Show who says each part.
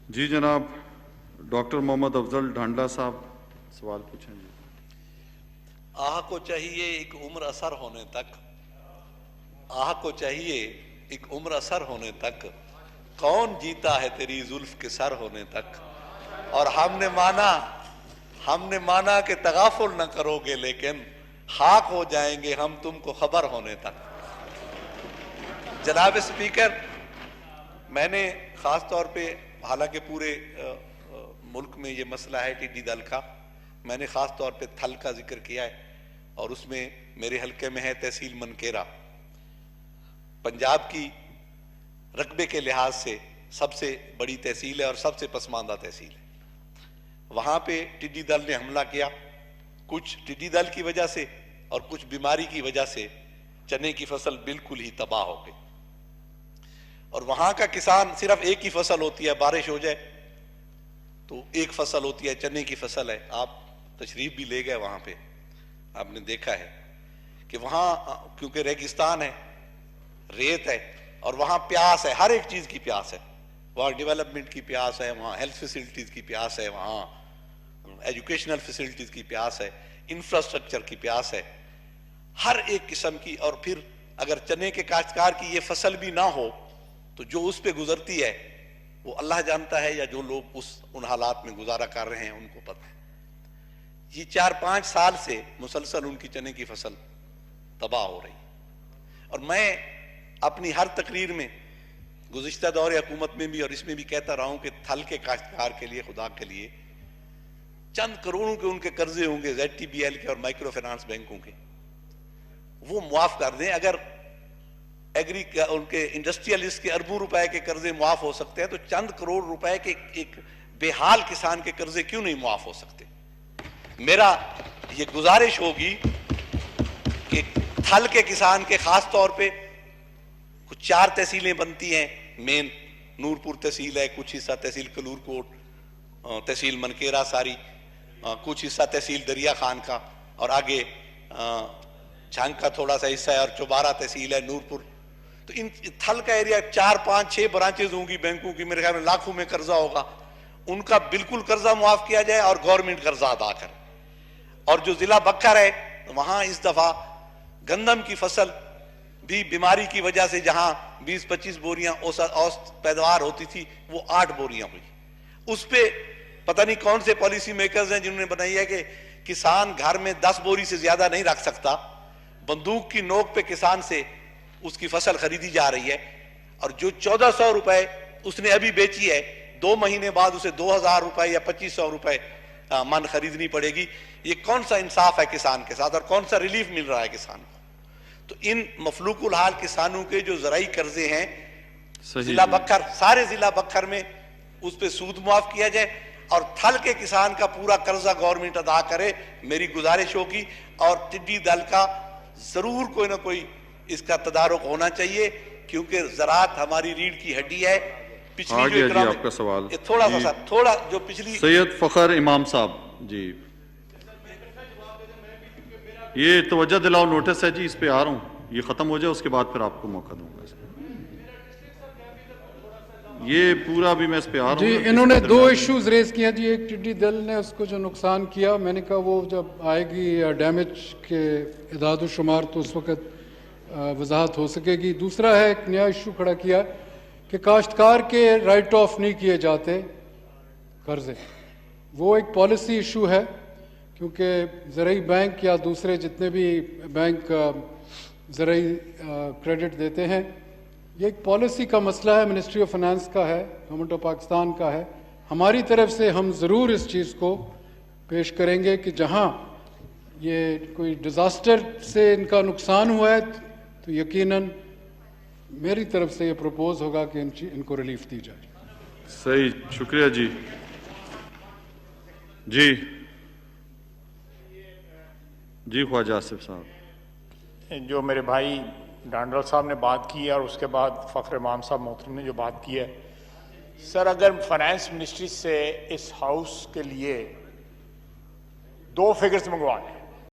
Speaker 1: جی جناب ڈاکٹر محمد افضل ڈھانڈلا صاحب سوال پوچھیں جی.
Speaker 2: آہ کو چاہیے ایک عمر اثر ہونے تک، آہ کو چاہیے ایک عمر اثر ہونے تک، کون جیتا ہے تیری زلف کے سر ہونے تک. اور ہم نے مانا کہ تغافل نہ کرو گے، لیکن خاک ہو جائیں گے ہم تم کو خبر ہونے تک. جناب اسپیکر، میں نے خاص طور پہ، حالانکہ پورے ملک میں یہ مسئلہ ہے ٹڈی دل کا، میں نے خاص طور پہ تھل کا ذکر کیا ہے، اور اس میں میرے حلقے میں ہے تحصیل منکیرا. پنجاب کی رقبے کے لحاظ سے سب سے بڑی تحصیل ہے اور سب سے پسماندہ تحصیل ہے. وہاں پہ ٹڈی دل نے حملہ کیا، کچھ ٹڈی دل کی وجہ سے اور کچھ بیماری کی وجہ سے چنے کی فصل بالکل ہی تباہ ہو گئی. اور وہاں کا کسان صرف ایک ہی فصل ہوتی ہے، بارش ہو جائے تو ایک فصل ہوتی ہے، چنے کی فصل ہے. آپ تشریف بھی لے گئے وہاں پہ، آپ نے دیکھا ہے کہ وہاں کیونکہ ریگستان ہے، ریت ہے، اور وہاں پیاس ہے، ہر ایک چیز کی پیاس ہے. وہاں ڈیولپمنٹ کی پیاس ہے، وہاں ہیلتھ فیسلٹیز کی پیاس ہے، وہاں ایجوکیشنل فیسلٹیز کی پیاس ہے، انفراسٹرکچر کی پیاس ہے، ہر ایک قسم کی. اور پھر اگر چنے کے کاشتکار کی یہ فصل بھی نہ ہو تو جو اس پہ گزرتی ہے وہ اللہ جانتا ہے، یا جو لوگ ان حالات میں گزارا کر رہے ہیں ان کو پتہ ہے. یہ 4-5 سال سے مسلسل ان کی چنے کی فصل تباہ ہو رہی. اور میں اپنی ہر تقریر میں گزشتہ دور حکومت میں بھی اور اس میں بھی کہتا رہا ہوں کہ تھل کے کاشتکار کے لیے، خدا کے لیے چند کروڑوں کے ان کے قرضے ہوں گے ZTBL کے اور مائکرو فائنانس بینکوں کے، وہ معاف کر دیں. اگر ان کے انڈسٹریلسٹ کے اربوں روپے کے قرضے معاف ہو سکتے ہیں تو چند کروڑ روپے کے ایک بے حال کسان کے قرضے کیوں نہیں معاف ہو سکتے؟ میرا یہ گزارش ہوگی کہ تھل کے کسان کے خاص طور پہ کچھ 4 تحصیلیں بنتی ہیں، مین نورپور تحصیل ہے، کچھ حصہ تحصیل کلور کوٹ، تحصیل منکیرا ساری، کچھ حصہ تحصیل دریا خان کا، اور آگے جھنگ کا تھوڑا سا حصہ ہے، اور چوبارہ تحصیل ہے، نورپور. تو ان تھل کا ایریا 4-5-6 برانچز ہوں گی بینکوں کی، میرے خیال میں لاکھوں میں قرضہ ہوگا. ان کا بالکل قرضہ معاف کیا جائے اور گورنمنٹ قرضہ ادا کرے. اور جو ضلع بکھر ہے وہاں اس دفعہ گندم کی فصل بھی بیماری کی وجہ سے جہاں 20-25 بوریاں اوسط پیداوار ہوتی تھی وہ 8 بوریاں ہوئی. اس پہ پتہ نہیں کون سے پالیسی میکرز ہیں جنہوں نے بنائی ہے کہ کسان گھر میں 10 بوری سے زیادہ نہیں رکھ سکتا. بندوق کی نوک پہ کسان سے اس کی فصل خریدی جا رہی ہے، اور جو 1400 روپے اس نے ابھی بیچی ہے 2 مہینے بعد اسے 2000 روپے یا 2500 روپے من خریدنی پڑے گی. یہ کون سا انصاف ہے کسان کے ساتھ، اور کون سا ریلیف مل رہا ہے کسان کو؟ تو ان مفلوق الحال کسانوں کے جو زرعی قرضے ہیں ضلع بکھر، سارے ضلع بکھر میں اس پہ سود معاف کیا جائے، اور تھل کے کسان کا پورا قرضہ گورنمنٹ ادا کرے. میری گزارش ہوگی. اور ٹڈی دل کا ضرور کوئی نہ کوئی اس کا تدارک ہونا چاہیے، کیونکہ زراعت ہماری ریڑھ کی ہڈی ہے. پچھلی جو
Speaker 1: جی آپ کا سوال
Speaker 2: تھوڑا سا تھوڑا جو پچھلی
Speaker 1: سید فخر امام صاحب جی، یہ توجہ دلاؤ نوٹس ہے جی، اس پہ آ رہا ہوں، یہ ختم ہو جائے اس کے بعد پھر آپ کو موقع دوں گا. یہ پورا بھی میں اس پہ آ رہا ہوں
Speaker 3: جی. انہوں نے 2 ایشوز ریز کیا جی. ایک ٹڈی دل نے اس کو جو نقصان کیا، میں نے کہا وہ جب آئے گی ڈیمیج کے اعداد و شمار تو اس وقت وضاحت ہو سکے گی. دوسرا ہے ایک نیا ایشو کھڑا کیا کہ کاشتکار کے رائٹ آف نہیں کیے جاتے قرضے. وہ ایک پالیسی ایشو ہے، کیونکہ زرعی بینک یا دوسرے جتنے بھی بینک زرعی کریڈٹ دیتے ہیں، یہ ایک پالیسی کا مسئلہ ہے، منسٹری آف فائنانس کا ہے، گورنمنٹ آف پاکستان کا ہے. ہماری طرف سے ہم ضرور اس چیز کو پیش کریں گے کہ جہاں یہ کوئی ڈیزاسٹر سے ان کا نقصان ہوا ہے تو یقیناً میری طرف سے یہ پروپوز ہوگا کہ ان کو ریلیف دی جائے.
Speaker 1: صحیح، شکریہ جی. جی خواجہ آصف صاحب.
Speaker 4: جو میرے بھائی ڈانڈل صاحب نے بات کی ہے اور اس کے بعد فخر امام صاحب محترم نے جو بات کی ہے، سر اگر فائنانس منسٹری سے اس ہاؤس کے لیے 2 فگرز منگوا لیں